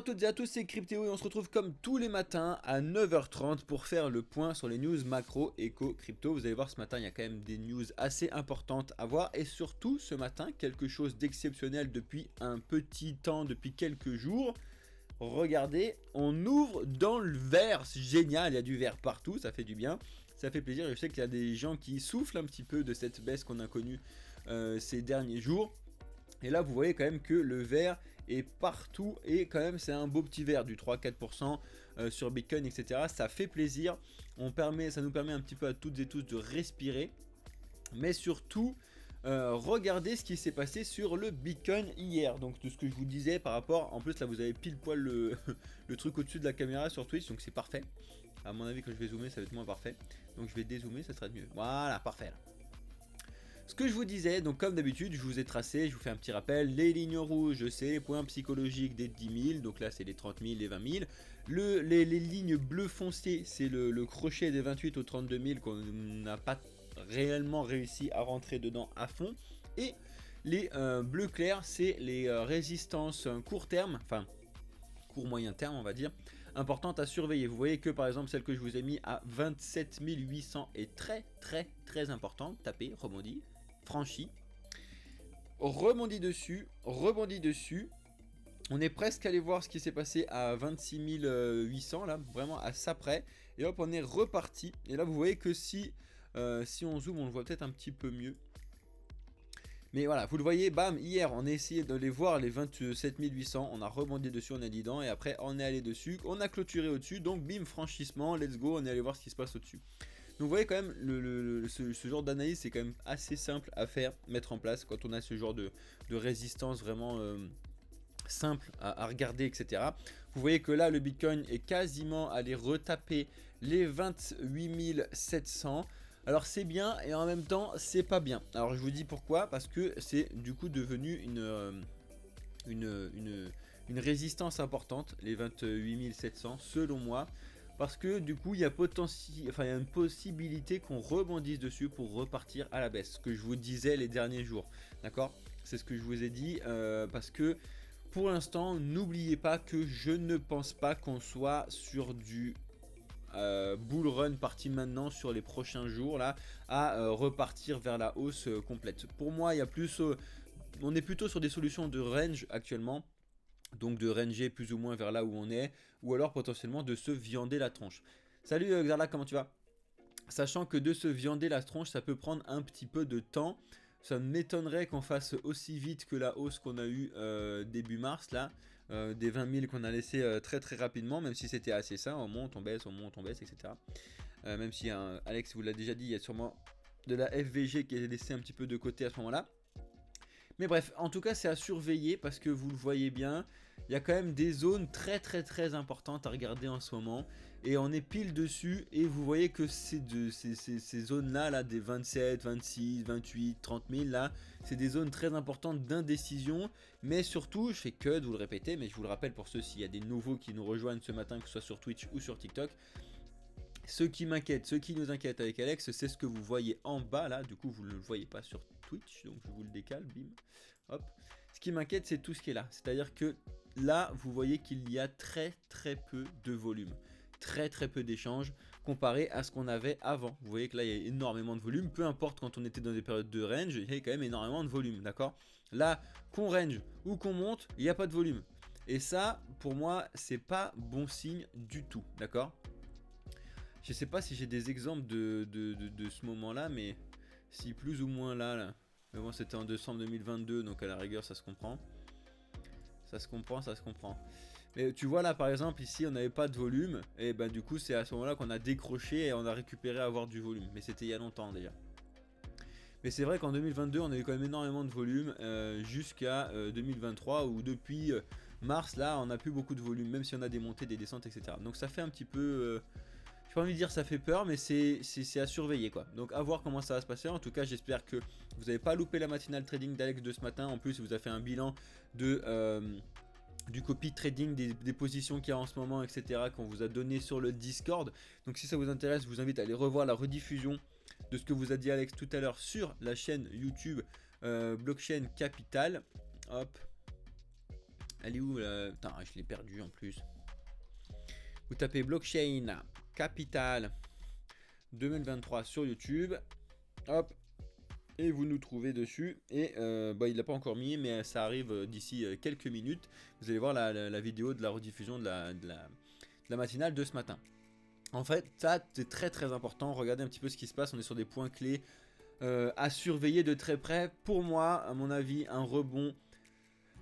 toutes et à tous, c'est Cryptéo et on se retrouve comme tous les matins à 9h30 pour faire le point sur les news macro, éco, crypto. Vous allez voir, ce matin, il y a quand même des news assez importantes à voir. Et surtout, ce matin, quelque chose d'exceptionnel depuis un petit temps, depuis quelques jours. Regardez, on ouvre dans le vert, c'est génial, il y a du vert partout, ça fait du bien. Ça fait plaisir, je sais qu'il y a des gens qui soufflent un petit peu de cette baisse qu'on a connue ces derniers jours. Et là vous voyez quand même que le vert est partout et quand même c'est un beau petit vert du 3-4% sur Bitcoin, etc. Ça fait plaisir, ça nous permet un petit peu à toutes et tous de respirer. Mais surtout, regardez ce qui s'est passé sur le Bitcoin hier. Donc de ce que je vous disais par rapport, en plus là vous avez pile poil le, le truc au-dessus de la caméra sur Twitch, donc c'est parfait. À mon avis quand je vais zoomer ça va être moins parfait. Donc je vais dézoomer, ça sera mieux. Voilà, parfait là. Ce que je vous disais, donc comme d'habitude, je vous ai tracé, je vous fais un petit rappel, les lignes rouges, c'est les points psychologiques des 10 000, donc là c'est les 30 000, les 20 000. Les lignes bleues foncées, c'est le crochet des 28 aux 32 000 qu'on n'a pas réellement réussi à rentrer dedans à fond. Et les bleus clairs, c'est les résistances court terme, enfin court moyen terme on va dire, importantes à surveiller. Vous voyez que par exemple celle que je vous ai mis à 27 800 est très importante, tapez, rebondit, franchi, rebondit dessus, on est presque allé voir ce qui s'est passé à 26 800 là, vraiment à ça près, et hop on est reparti, et là vous voyez que si on zoome on le voit peut-être un petit peu mieux. Mais voilà, vous le voyez, bam, hier on a essayé de les voir les 27 800, on a rebondi dessus, on a dit dedans, et après on est allé dessus, on a clôturé au-dessus, donc bim, franchissement, let's go, on est allé voir ce qui se passe au-dessus. Donc vous voyez quand même, ce genre d'analyse c'est quand même assez simple à faire, mettre en place quand on a ce genre de résistance vraiment simple à regarder, etc. Vous voyez que là le Bitcoin est quasiment allé retaper les 28 700. Alors c'est bien et en même temps c'est pas bien. Alors je vous dis pourquoi, parce que c'est du coup devenu une résistance importante, les 28 700 selon moi. Parce que du coup il y a une possibilité qu'on rebondisse dessus pour repartir à la baisse. Ce que je vous disais les derniers jours. D'accord? C'est ce que je vous ai dit parce que pour l'instant n'oubliez pas que je ne pense pas qu'on soit sur du bull run parti maintenant sur les prochains jours là à repartir vers la hausse complète. Pour moi il y a plus on est plutôt sur des solutions de range actuellement, donc de ranger plus ou moins vers là où on est, ou alors potentiellement de se viander la tronche. Salut Xarla, comment tu vas? Sachant que de se viander la tronche ça peut prendre un petit peu de temps. Ça m'étonnerait qu'on fasse aussi vite que la hausse qu'on a eu début mars là, des 20 000 qu'on a laissé très rapidement, même si c'était assez ça, on monte, on baisse, etc. Même si Alex vous l'a déjà dit, il y a sûrement de la FVG qui est laissée un petit peu de côté à ce moment-là. Mais bref, en tout cas c'est à surveiller parce que vous le voyez bien, il y a quand même des zones très importantes à regarder en ce moment. Et on est pile dessus et vous voyez que ces zones là, des 27, 26, 28, 30 000 là, c'est des zones très importantes d'indécision. Mais surtout, je fais que de vous le répéter, mais je vous le rappelle pour ceux s'il y a des nouveaux qui nous rejoignent ce matin, que ce soit sur Twitch ou sur TikTok. Ce qui m'inquiète, ce qui nous inquiète avec Alex, c'est ce que vous voyez en bas là, du coup vous ne le voyez pas sur Twitch, donc je vous le décale, bim, hop. Ce qui m'inquiète c'est tout ce qui est là, c'est-à-dire que là vous voyez qu'il y a très peu de volume, très peu d'échanges comparé à ce qu'on avait avant. Vous voyez que là il y a énormément de volume, peu importe quand on était dans des périodes de range, il y a quand même énormément de volume, d'accord? Là, qu'on range ou qu'on monte, il n'y a pas de volume. Et ça, pour moi, c'est pas bon signe du tout, d'accord? Je sais pas si j'ai des exemples de ce moment-là, mais si plus ou moins là. Mais bon, c'était en décembre 2022, donc à la rigueur, ça se comprend. Ça se comprend. Mais tu vois là, par exemple, ici, on n'avait pas de volume, et ben du coup, c'est à ce moment-là qu'on a décroché et on a récupéré à avoir du volume. Mais c'était il y a longtemps déjà. Mais c'est vrai qu'en 2022, on a eu quand même énormément de volume jusqu'à 2023, où depuis mars, là, on n'a plus beaucoup de volume, même si on a des montées, des descentes, etc. Donc ça fait un petit peu... j'ai pas envie de dire ça fait peur, mais c'est à surveiller quoi. Donc à voir comment ça va se passer. En tout cas j'espère que vous n'avez pas loupé la matinale trading d'Alex de ce matin. En plus il vous a fait un bilan de du copy trading, des positions qu'il y a en ce moment, etc. qu'on vous a donné sur le Discord. Donc si ça vous intéresse, je vous invite à aller revoir la rediffusion de ce que vous a dit Alex tout à l'heure sur la chaîne YouTube Blockchain Capital. Hop. Elle est où là? Putain, je l'ai perdu en plus. Vous tapez blockchain capital 2023 sur YouTube. Hop. Et vous nous trouvez dessus. Et bah, il l'a pas encore mis, mais ça arrive d'ici quelques minutes. Vous allez voir la vidéo de la rediffusion de la matinale de ce matin. En fait, ça c'est très très important. Regardez un petit peu ce qui se passe. On est sur des points clés à surveiller de très près. Pour moi, à mon avis, un rebond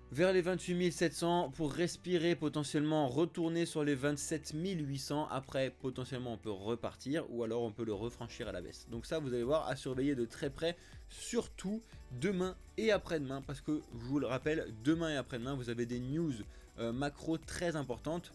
vers les 28 700 pour respirer, potentiellement retourner sur les 27 800. Après, potentiellement, on peut repartir ou alors on peut le refranchir à la baisse. Donc ça, vous allez voir, à surveiller de très près, surtout demain et après-demain. Parce que, je vous le rappelle, demain et après-demain, vous avez des news macro très importantes.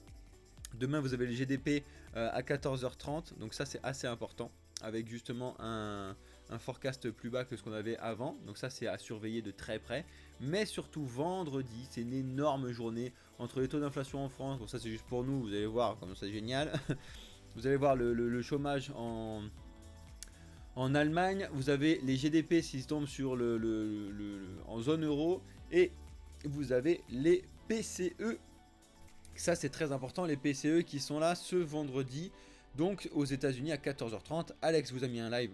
Demain, vous avez le GDP à 14h30. Donc ça, c'est assez important. Avec justement un forecast plus bas que ce qu'on avait avant. Donc ça, c'est à surveiller de très près. Mais surtout vendredi, c'est une énorme journée entre les taux d'inflation en France. Bon, ça c'est juste pour nous, vous allez voir comment c'est génial. Vous allez voir le chômage en Allemagne. Vous avez les GDP s'ils tombent sur en zone euro. Et vous avez les PCE. Ça c'est très important, les PCE qui sont là ce vendredi. Donc aux États-Unis à 14h30. Alex vous a mis un live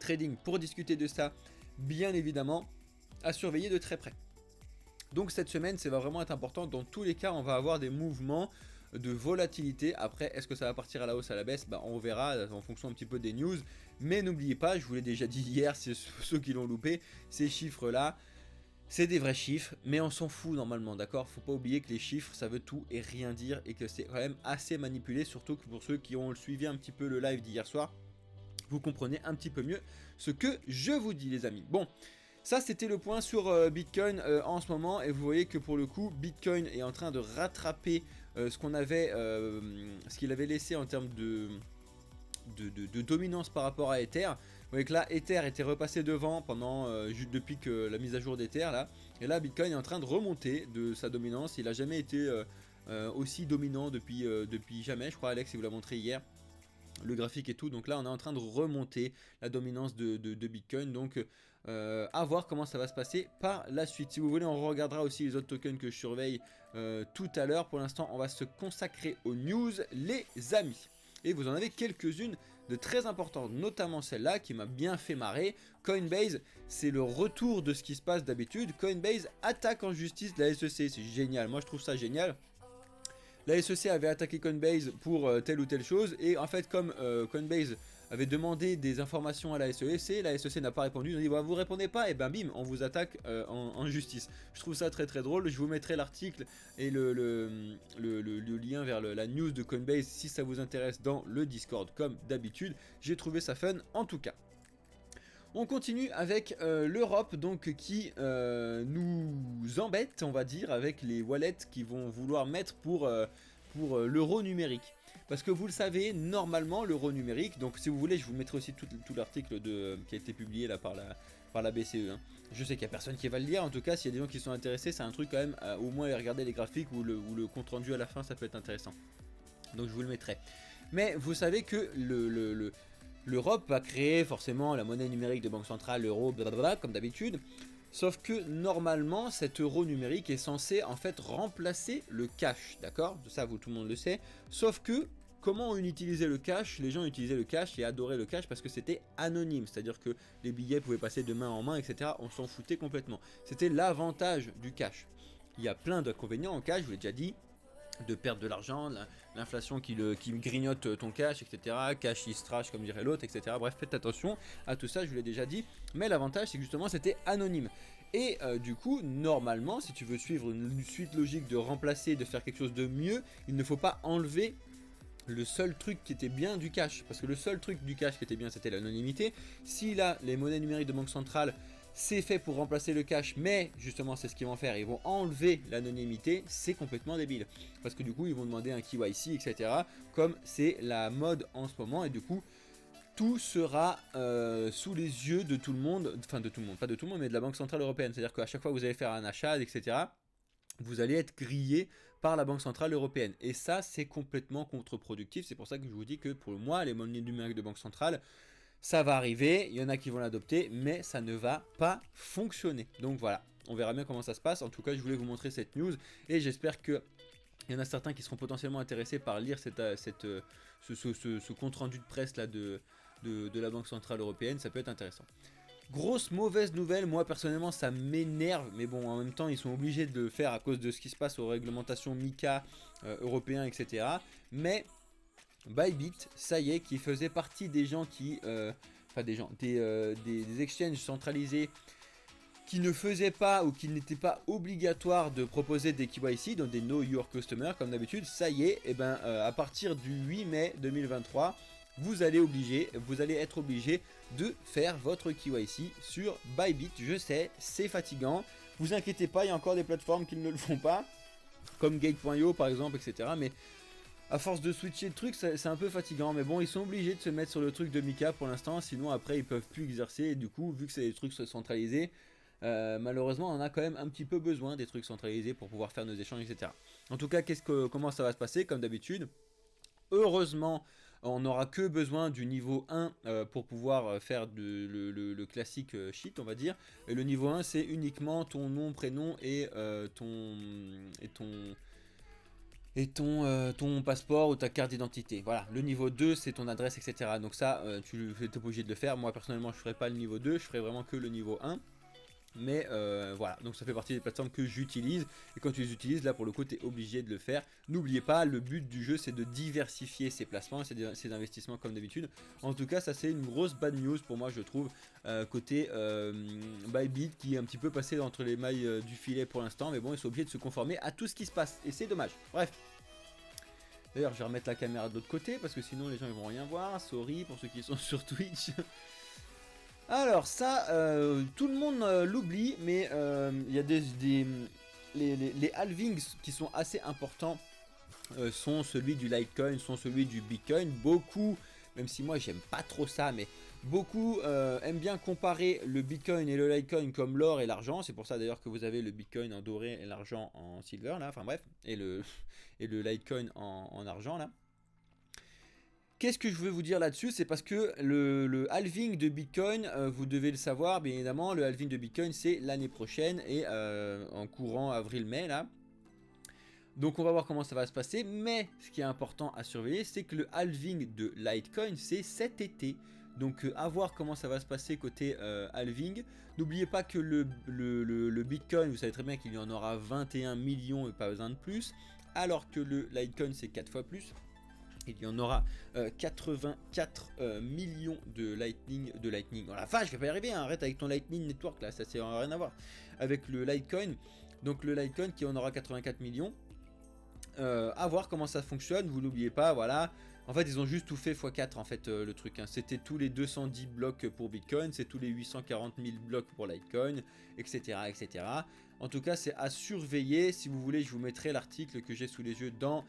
trading pour discuter de ça, bien évidemment, à surveiller de très près. Donc cette semaine, ça va vraiment être important. Dans tous les cas, on va avoir des mouvements de volatilité. Après, est-ce que ça va partir à la hausse, à la baisse? Bah, on verra en fonction un petit peu des news. Mais n'oubliez pas, je vous l'ai déjà dit hier, c'est ceux qui l'ont loupé, ces chiffres-là, c'est des vrais chiffres, mais on s'en fout normalement, d'accord? Faut pas oublier que les chiffres, ça veut tout et rien dire et que c'est quand même assez manipulé, surtout que pour ceux qui ont suivi un petit peu le live d'hier soir, vous comprenez un petit peu mieux ce que je vous dis, les amis. Bon, ça c'était le point sur Bitcoin en ce moment, et vous voyez que pour le coup, Bitcoin est en train de rattraper ce qu'on avait, ce qu'il avait laissé en termes de dominance par rapport à Ether. Vous voyez que là, Ether était repassé devant pendant depuis que la mise à jour d'Ether là, et là Bitcoin est en train de remonter de sa dominance. Il a jamais été aussi dominant depuis jamais, je crois. Alex, il vous l'a montré hier, le graphique et tout. Donc là on est en train de remonter la dominance de Bitcoin. Donc à voir comment ça va se passer par la suite. Si vous voulez, on regardera aussi les autres tokens que je surveille tout à l'heure. Pour l'instant, on va se consacrer aux news, les amis. Et vous en avez quelques-unes de très importantes, notamment celle-là qui m'a bien fait marrer. Coinbase, c'est le retour de ce qui se passe d'habitude. Coinbase attaque en justice la SEC, c'est génial, moi je trouve ça génial. La SEC avait attaqué Coinbase pour telle ou telle chose, et en fait comme Coinbase avait demandé des informations à la SEC n'a pas répondu. Ils ont dit bah, vous répondez pas, et ben bim, on vous attaque en justice. Je trouve ça très très drôle. Je vous mettrai l'article et le lien vers la news de Coinbase si ça vous intéresse dans le Discord comme d'habitude. J'ai trouvé ça fun en tout cas. On continue avec l'Europe donc qui nous embête, on va dire, avec les wallets qui vont vouloir mettre pour l'euro numérique. Parce que vous le savez, normalement l'euro numérique, donc si vous voulez je vous mettrai aussi tout l'article qui a été publié là par la BCE. Hein. Je sais qu'il n'y a personne qui va le lire, en tout cas s'il y a des gens qui sont intéressés, c'est un truc quand même, au moins regarder les graphiques ou le compte rendu à la fin, ça peut être intéressant. Donc je vous le mettrai. Mais vous savez que l'Europe va créer forcément la monnaie numérique de banque centrale, l'euro, blablabla, comme d'habitude. Sauf que normalement, cet euro numérique est censé en fait remplacer le cash, d'accord? Ça, tout le monde le sait. Sauf que, comment on utilisait le cash? Les gens utilisaient le cash et adoraient le cash parce que c'était anonyme. C'est-à-dire que les billets pouvaient passer de main en main, etc. On s'en foutait complètement. C'était l'avantage du cash. Il y a plein d'inconvénients en cash, je vous l'ai déjà dit. De perdre de l'argent, l'inflation qui grignote ton cash, etc. Cash is trash comme dirait l'autre, etc. Bref, faites attention à tout ça, je vous l'ai déjà dit. Mais l'avantage, c'est que justement, c'était anonyme. Et du coup, normalement, si tu veux suivre une suite logique de remplacer, de faire quelque chose de mieux, il ne faut pas enlever le seul truc qui était bien du cash. Parce que le seul truc du cash qui était bien, c'était l'anonymité. Si là, les monnaies numériques de banque centrale, c'est fait pour remplacer le cash, mais justement c'est ce qu'ils vont faire, ils vont enlever l'anonymité, c'est complètement débile. Parce que du coup ils vont demander un KYC, etc. Comme c'est la mode en ce moment, et du coup tout sera sous les yeux de tout le monde, enfin de tout le monde, pas de tout le monde, mais de la Banque Centrale Européenne. C'est-à-dire qu'à chaque fois que vous allez faire un achat, etc., vous allez être grillé par la Banque Centrale Européenne. Et ça c'est complètement contre-productif, c'est pour ça que je vous dis que pour moi les monnaies numériques de Banque Centrale, ça va arriver, il y en a qui vont l'adopter, mais ça ne va pas fonctionner. Donc voilà, on verra bien comment ça se passe. En tout cas, je voulais vous montrer cette news et j'espère que il y en a certains qui seront potentiellement intéressés par lire ce compte rendu de presse là de la Banque Centrale Européenne. Ça peut être intéressant. Grosse mauvaise nouvelle, moi personnellement ça m'énerve, mais bon en même temps ils sont obligés de le faire à cause de ce qui se passe aux réglementations MiCA européens, etc. Mais Bybit, ça y est, qui faisait partie des gens qui... enfin des exchanges centralisés qui ne faisaient pas ou qui n'étaient pas obligatoires de proposer des KYC, donc des Know Your Customer comme d'habitude, ça y est, et ben, à partir du 8 mai 2023, vous allez être obligé de faire votre KYC sur Bybit. Je sais, c'est fatigant, vous inquiétez pas, il y a encore des plateformes qui ne le font pas, comme Gate.io par exemple, etc. Mais à force de switcher le truc, c'est un peu fatigant. Mais bon, ils sont obligés de se mettre sur le truc de MiCA pour l'instant, sinon après ils peuvent plus exercer. Et du coup, vu que c'est des trucs centralisés, malheureusement on a quand même un petit peu besoin des trucs centralisés pour pouvoir faire nos échanges, etc. En tout cas, comment ça va se passer? Comme d'habitude, heureusement on n'aura que besoin du niveau 1 pour pouvoir faire le classique sheet, on va dire. Et le niveau 1 c'est uniquement ton nom, prénom et ton passeport ou ta carte d'identité. Voilà, le niveau 2 c'est ton adresse, etc. Donc ça tu es obligé de le faire. Moi personnellement je ferai pas le niveau 2, je ferai vraiment que le niveau 1. Mais voilà, donc ça fait partie des plateformes que j'utilise. Et quand tu les utilises, là pour le coup, tu es obligé de le faire. N'oubliez pas, le but du jeu, c'est de diversifier ses placements, ses investissements comme d'habitude. En tout cas, ça c'est une grosse bad news pour moi, je trouve, côté Bybit, qui est un petit peu passé entre les mailles du filet pour l'instant. Mais bon, ils sont obligés de se conformer à tout ce qui se passe. Et c'est dommage. Bref. D'ailleurs, je vais remettre la caméra de l'autre côté, parce que sinon les gens ils vont rien voir. Sorry pour ceux qui sont sur Twitch. Alors ça, tout le monde l'oublie, mais il y a les halvings qui sont assez importants, sont celui du Litecoin, sont celui du Bitcoin. Beaucoup, même si moi j'aime pas trop ça, mais beaucoup aiment bien comparer le Bitcoin et le Litecoin comme l'or et l'argent. C'est pour ça d'ailleurs que vous avez le Bitcoin en doré et l'argent en silver là, enfin bref, et le Litecoin en argent là. Qu'est-ce que je veux vous dire là-dessus? C'est parce que le halving de Bitcoin, vous devez le savoir, bien évidemment, le halving de Bitcoin c'est l'année prochaine et en courant avril-mai là. Donc on va voir comment ça va se passer, mais ce qui est important à surveiller, c'est que le halving de Litecoin c'est cet été. Donc à voir comment ça va se passer côté halving. N'oubliez pas que le Bitcoin, vous savez très bien qu'il y en aura 21 millions et pas besoin de plus, alors que le Litecoin c'est 4 fois plus. Il y en aura 84 millions de Lightning. Oh la vache, je vais pas y arriver, hein. Arrête avec ton Lightning Network là, ça c'est rien à voir. Avec le Litecoin, donc le Litecoin qui en aura 84 millions. À voir comment ça fonctionne, vous n'oubliez pas, voilà. En fait, ils ont juste tout fait x4 en fait le truc. Hein. C'était tous les 210 blocs pour Bitcoin, c'est tous les 840 000 blocs pour Litecoin, etc. etc. En tout cas, c'est à surveiller. Si vous voulez, je vous mettrai l'article que j'ai sous les yeux dans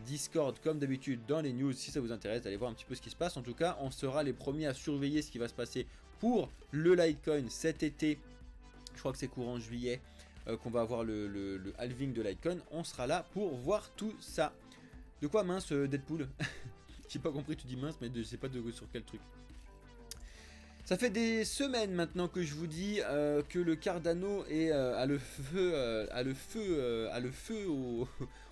Discord, comme d'habitude, dans les news. Si ça vous intéresse d'aller voir un petit peu ce qui se passe. En tout cas, on sera les premiers à surveiller ce qui va se passer pour le Litecoin cet été. Je crois que c'est courant juillet qu'on va avoir le halving de Litecoin. On sera là pour voir tout ça. De quoi mince Deadpool? J'ai pas compris, tu dis mince, mais je sais pas sur quel truc. Ça fait des semaines maintenant que je vous dis que le Cardano a le feu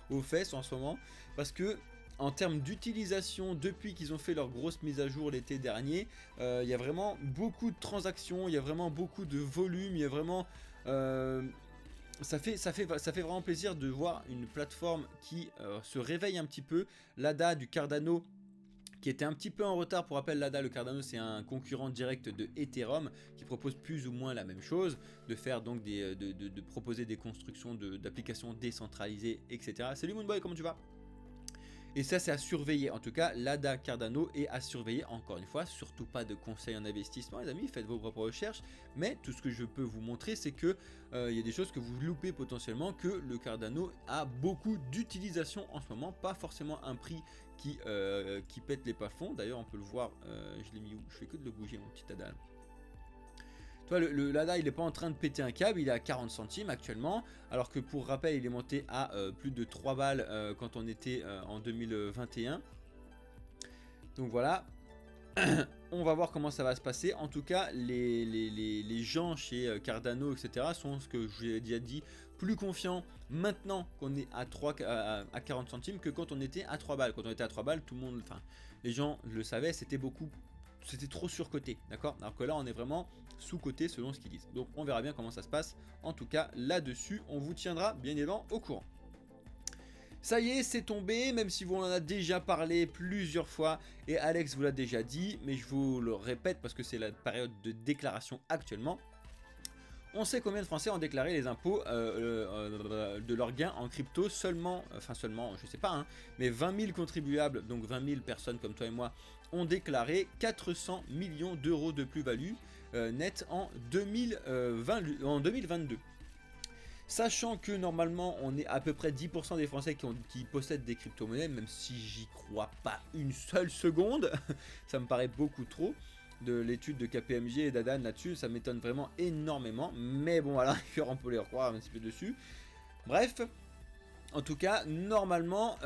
aux fesses en ce moment, parce que en termes d'utilisation, depuis qu'ils ont fait leur grosse mise à jour l'été dernier, il y a vraiment beaucoup de transactions, il y a vraiment beaucoup de volume, il y a vraiment ça fait vraiment plaisir de voir une plateforme qui se réveille un petit peu. L'ADA du Cardano qui était un petit peu en retard. Pour rappel, l'ADA, le Cardano, c'est un concurrent direct de Ethereum qui propose plus ou moins la même chose, de faire donc de proposer des constructions d'applications décentralisées, etc. Salut Moonboy, comment tu vas? Et ça c'est à surveiller, en tout cas l'ADA Cardano est à surveiller, encore une fois, surtout pas de conseils en investissement les amis, faites vos propres recherches, mais tout ce que je peux vous montrer c'est que il y a des choses que vous loupez potentiellement, que le Cardano a beaucoup d'utilisation en ce moment, pas forcément un prix qui pète les plafonds, d'ailleurs on peut le voir, je l'ai mis où, je fais que de le bouger mon petit ADA. Toi, l'ADA il n'est pas en train de péter un câble, il est à 40 centimes actuellement, alors que pour rappel il est monté à plus de 3 balles quand on était en 2021. Donc voilà. on va voir comment ça va se passer. En tout cas, les gens chez Cardano, etc. sont, ce que j'ai déjà dit, plus confiants maintenant qu'on est à 40 centimes que quand on était à 3 balles. Quand on était à 3 balles, tout le monde, enfin, les gens le savaient, c'était trop surcoté, d'accord? Alors que là, on est vraiment sous-coté selon ce qu'ils disent. Donc, on verra bien comment ça se passe. En tout cas, là-dessus, on vous tiendra bien évidemment au courant. Ça y est, c'est tombé, même si vous en a déjà parlé plusieurs fois, et Alex vous l'a déjà dit, mais je vous le répète parce que c'est la période de déclaration actuellement. On sait combien de Français ont déclaré les impôts de leurs gains en crypto seulement, je sais pas, hein, mais 20 000 contribuables, donc 20 000 personnes comme toi et moi, ont déclaré 400 millions d'euros de plus-value net en 2022. Sachant que normalement on est à peu près 10% des Français qui possèdent des crypto-monnaies, même si j'y crois pas une seule seconde, ça me paraît beaucoup trop. De l'étude de KPMG et d'Adan là-dessus, ça m'étonne vraiment énormément, mais bon voilà, on peut les recroire un petit peu dessus. Bref, en tout cas, normalement,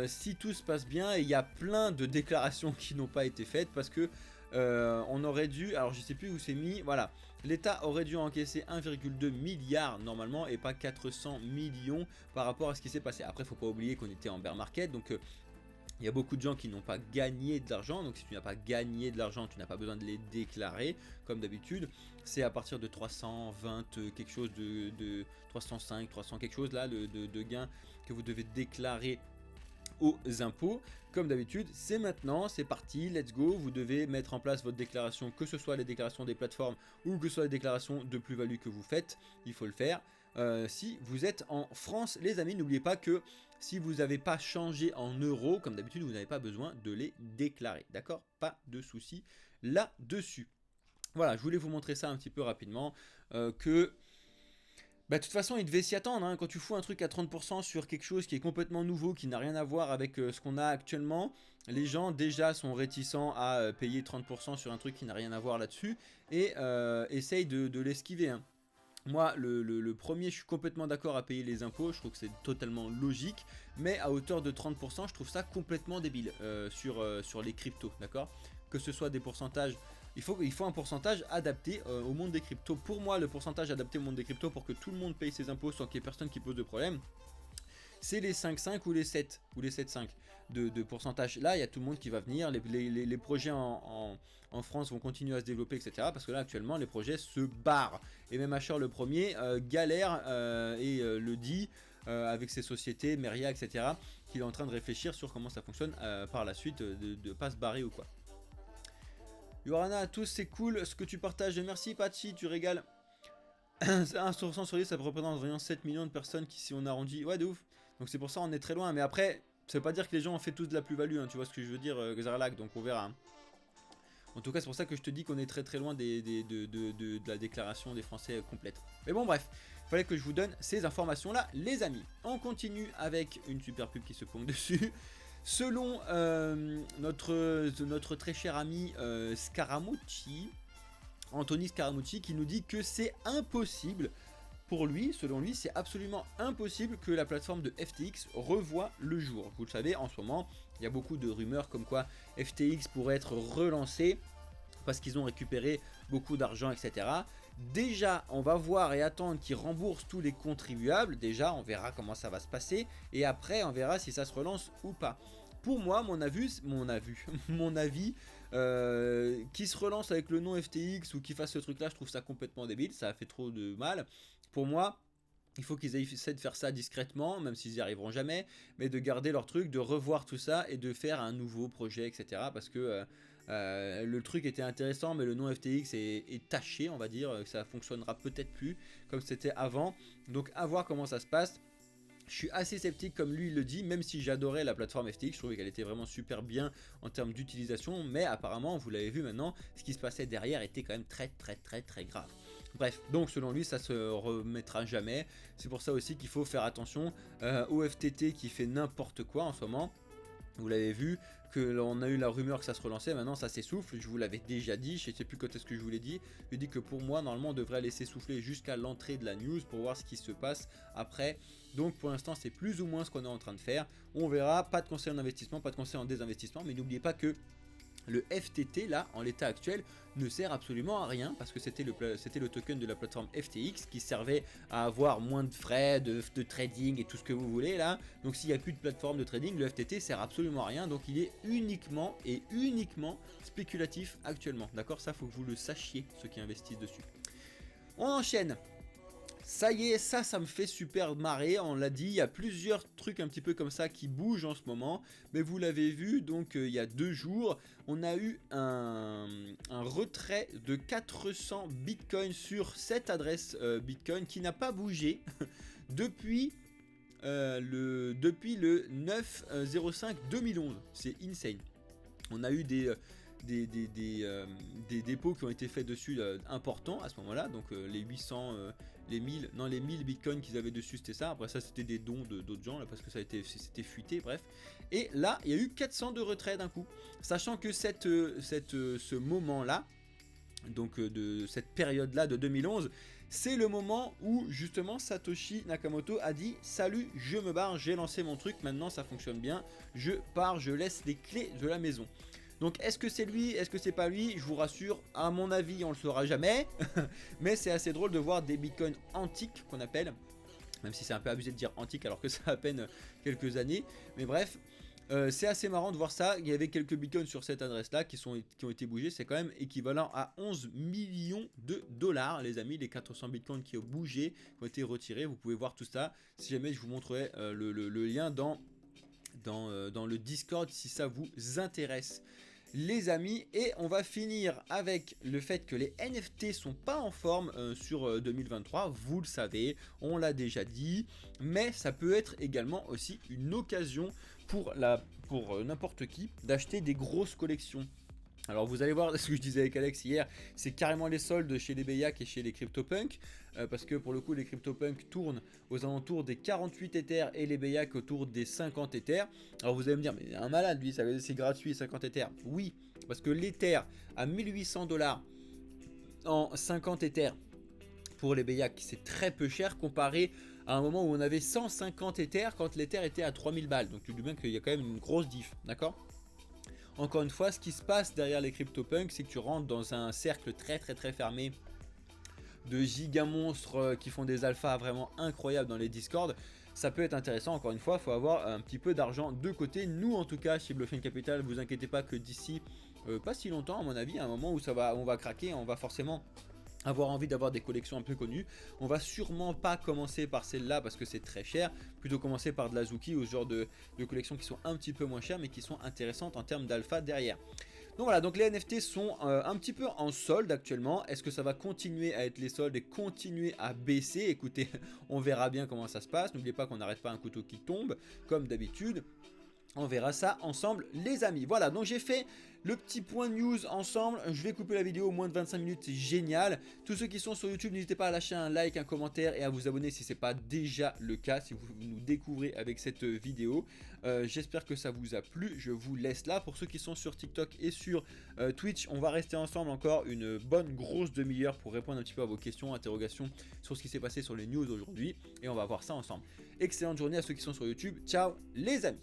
si tout se passe bien, il y a plein de déclarations qui n'ont pas été faites parce que on aurait dû, alors je sais plus où c'est mis, voilà, l'État aurait dû encaisser 1,2 milliard normalement et pas 400 millions par rapport à ce qui s'est passé. Après, faut pas oublier qu'on était en bear market, donc il y a beaucoup de gens qui n'ont pas gagné de l'argent, donc si tu n'as pas gagné de l'argent, tu n'as pas besoin de les déclarer, comme d'habitude. C'est à partir de 320 quelque chose de 305, 300 quelque chose là, de gains que vous devez déclarer aux impôts. Comme d'habitude, c'est maintenant, c'est parti, let's go. Vous devez mettre en place votre déclaration, que ce soit les déclarations des plateformes ou que ce soit les déclarations de plus-value que vous faites, il faut le faire. Si vous êtes en France, les amis, n'oubliez pas que si vous n'avez pas changé en euros, comme d'habitude, vous n'avez pas besoin de les déclarer, d'accord? Pas de souci là-dessus. Voilà, je voulais vous montrer ça un petit peu rapidement, que bah, de toute façon, il devait s'y attendre, hein. Quand tu fous un truc à 30% sur quelque chose qui est complètement nouveau, qui n'a rien à voir avec ce qu'on a actuellement, les gens déjà sont réticents à payer 30% sur un truc qui n'a rien à voir là-dessus et essayent de l'esquiver, hein. Moi, le premier, je suis complètement d'accord à payer les impôts, je trouve que c'est totalement logique, mais à hauteur de 30%, je trouve ça complètement débile sur les cryptos, d'accord? Que ce soit des pourcentages, il faut un pourcentage adapté au monde des cryptos. Pour moi, le pourcentage adapté au monde des cryptos pour que tout le monde paye ses impôts sans qu'il y ait personne qui pose de problème, c'est les 5,5 ou les 7 ou les 7,5 de pourcentage. Là, il y a tout le monde qui va venir, les projets en France vont continuer à se développer, etc. Parce que là, actuellement, les projets se barrent. Et même Asher, le premier, galère et le dit avec ses sociétés, Meria, etc. qu'il est en train de réfléchir sur comment ça fonctionne par la suite, de ne pas se barrer ou quoi. Yorana à tous, c'est cool ce que tu partages. Merci Pachi, tu régales. 1% sur 10, ça représente vraiment 7 millions de personnes qui, si on arrondit, ouais, de ouf. Donc c'est pour ça on est très loin. Mais après, ça veut pas dire que les gens ont fait tous de la plus-value, hein, tu vois ce que je veux dire, Xarlac, donc on verra. Hein. En tout cas, c'est pour ça que je te dis qu'on est très très loin de la déclaration des Français complète. Mais bon, bref, il fallait que je vous donne ces informations-là, les amis. On continue avec une super pub qui se pompe dessus. Selon notre très cher ami Scaramucci, Anthony Scaramucci, qui nous dit que c'est impossible pour lui, selon lui, c'est absolument impossible que la plateforme de FTX revoie le jour. Vous le savez, en ce moment, il y a beaucoup de rumeurs comme quoi FTX pourrait être relancé parce qu'ils ont récupéré beaucoup d'argent, etc. Déjà, on va voir et attendre qu'ils remboursent tous les contribuables. Déjà, on verra comment ça va se passer. Et après, on verra si ça se relance ou pas. Pour moi, mon avis, qui se relance avec le nom FTX ou qui fasse ce truc-là, je trouve ça complètement débile. Ça a fait trop de mal. Pour moi, il faut qu'ils essaient de faire ça discrètement, même s'ils n'y arriveront jamais, mais de garder leur truc, de revoir tout ça et de faire un nouveau projet, etc. Parce que le truc était intéressant, mais le nom FTX est taché, on va dire. Ça fonctionnera peut-être plus comme c'était avant. Donc à voir comment ça se passe. Je suis assez sceptique comme lui il le dit, même si j'adorais la plateforme FTX, je trouvais qu'elle était vraiment super bien en termes d'utilisation, mais apparemment, vous l'avez vu maintenant, ce qui se passait derrière était quand même très grave. Bref, donc selon lui, ça se remettra jamais. C'est pour ça aussi qu'il faut faire attention au FTT qui fait n'importe quoi en ce moment. Vous l'avez vu, qu'on a eu la rumeur que ça se relançait, maintenant ça s'essouffle, je vous l'avais déjà dit, je ne sais plus quand est-ce que je vous l'ai dit, je dis que pour moi, normalement, on devrait laisser souffler jusqu'à l'entrée de la news pour voir ce qui se passe après. Donc pour l'instant, c'est plus ou moins ce qu'on est en train de faire. On verra, pas de conseil en investissement, pas de conseil en désinvestissement, mais n'oubliez pas que Le FTT là en l'état actuel ne sert absolument à rien parce que c'était le token de la plateforme FTX qui servait à avoir moins de frais de trading et tout ce que vous voulez là. Donc s'il n'y a plus de plateforme de trading, le FTT sert absolument à rien, donc il est uniquement spéculatif actuellement. D'accord, ça faut que vous le sachiez, ceux qui investissent dessus. On enchaîne. Ça y est, ça me fait super marrer, on l'a dit, il y a plusieurs trucs un petit peu comme ça qui bougent en ce moment, mais vous l'avez vu, donc il y a 2 jours, on a eu un retrait de 400 bitcoins sur cette adresse bitcoin qui n'a pas bougé depuis le 9/05/2011, c'est insane. On a eu des dépôts qui ont été faits dessus importants à ce moment-là, donc les 800, les 1000 bitcoins qu'ils avaient dessus, c'était ça. Après ça, c'était des dons d'autres gens là parce que c'était fuité, bref. Et là, il y a eu 400 de retrait d'un coup, sachant que ce moment-là, donc de cette période-là de 2011, c'est le moment où justement Satoshi Nakamoto a dit salut, je me barre, j'ai lancé mon truc, maintenant ça fonctionne bien, je pars, je laisse les clés de la maison. Donc est-ce que c'est lui, est-ce que c'est pas lui? Je vous rassure, à mon avis on le saura jamais. Mais c'est assez drôle de voir des bitcoins antiques qu'on appelle, même si c'est un peu abusé de dire antique alors que ça a à peine quelques années. Mais bref, c'est assez marrant de voir ça. Il y avait quelques bitcoins sur cette adresse là qui ont été bougés. C'est quand même équivalent à 11 millions de dollars les amis, les 400 bitcoins qui ont bougé, qui ont été retirés. Vous pouvez voir tout ça. Si jamais je vous montrerai le lien dans le Discord si ça vous intéresse les amis. Et on va finir avec le fait que les NFT sont pas en forme sur 2023, vous le savez, on l'a déjà dit, mais ça peut être également aussi une occasion pour n'importe qui d'acheter des grosses collections. Alors vous allez voir ce que je disais avec Alex hier, c'est carrément les soldes chez les Beyak et chez les CryptoPunk, parce que pour le coup les CryptoPunk tournent aux alentours des 48 Ethers et les Beyak autour des 50 Ethers. Alors vous allez me dire, mais un malade lui, c'est gratuit 50 Ethers. Oui, parce que l'Ether à 1800 $ en 50 Ethers pour les Beyak, c'est très peu cher comparé à un moment où on avait 150 Ethers quand l'Ether était à 3000 balles. Donc tu dis bien qu'il y a quand même une grosse diff, d'accord ? Encore une fois, ce qui se passe derrière les CryptoPunks, c'est que tu rentres dans un cercle très fermé de giga monstres qui font des alphas vraiment incroyables dans les Discord. Ça peut être intéressant, encore une fois, il faut avoir un petit peu d'argent de côté. Nous en tout cas chez Bluefin Capital, vous inquiétez pas que d'ici pas si longtemps à mon avis, à un moment où on va craquer, on va forcément avoir envie d'avoir des collections un peu connues. On va sûrement pas commencer par celle-là parce que c'est très cher, plutôt commencer par de l'Azuki ou ce genre de collections qui sont un petit peu moins chères mais qui sont intéressantes en termes d'alpha derrière. Donc voilà, donc les NFT sont un petit peu en solde actuellement. Est-ce que ça va continuer à être les soldes et continuer à baisser? Écoutez, on verra bien comment ça se passe. N'oubliez pas qu'on n'arrête pas un couteau qui tombe, comme d'habitude. On verra ça ensemble les amis. Voilà, donc j'ai fait le petit point news ensemble. Je vais couper la vidéo au moins de 25 minutes, c'est génial. Tous ceux qui sont sur YouTube, n'hésitez pas à lâcher un like, un commentaire et à vous abonner si ce n'est pas déjà le cas, si vous nous découvrez avec cette vidéo. J'espère que ça vous a plu, je vous laisse là. Pour ceux qui sont sur TikTok et sur Twitch, on va rester ensemble encore une bonne grosse demi-heure pour répondre un petit peu à vos questions, interrogations sur ce qui s'est passé sur les news aujourd'hui. Et on va voir ça ensemble. Excellente journée à ceux qui sont sur YouTube. Ciao les amis.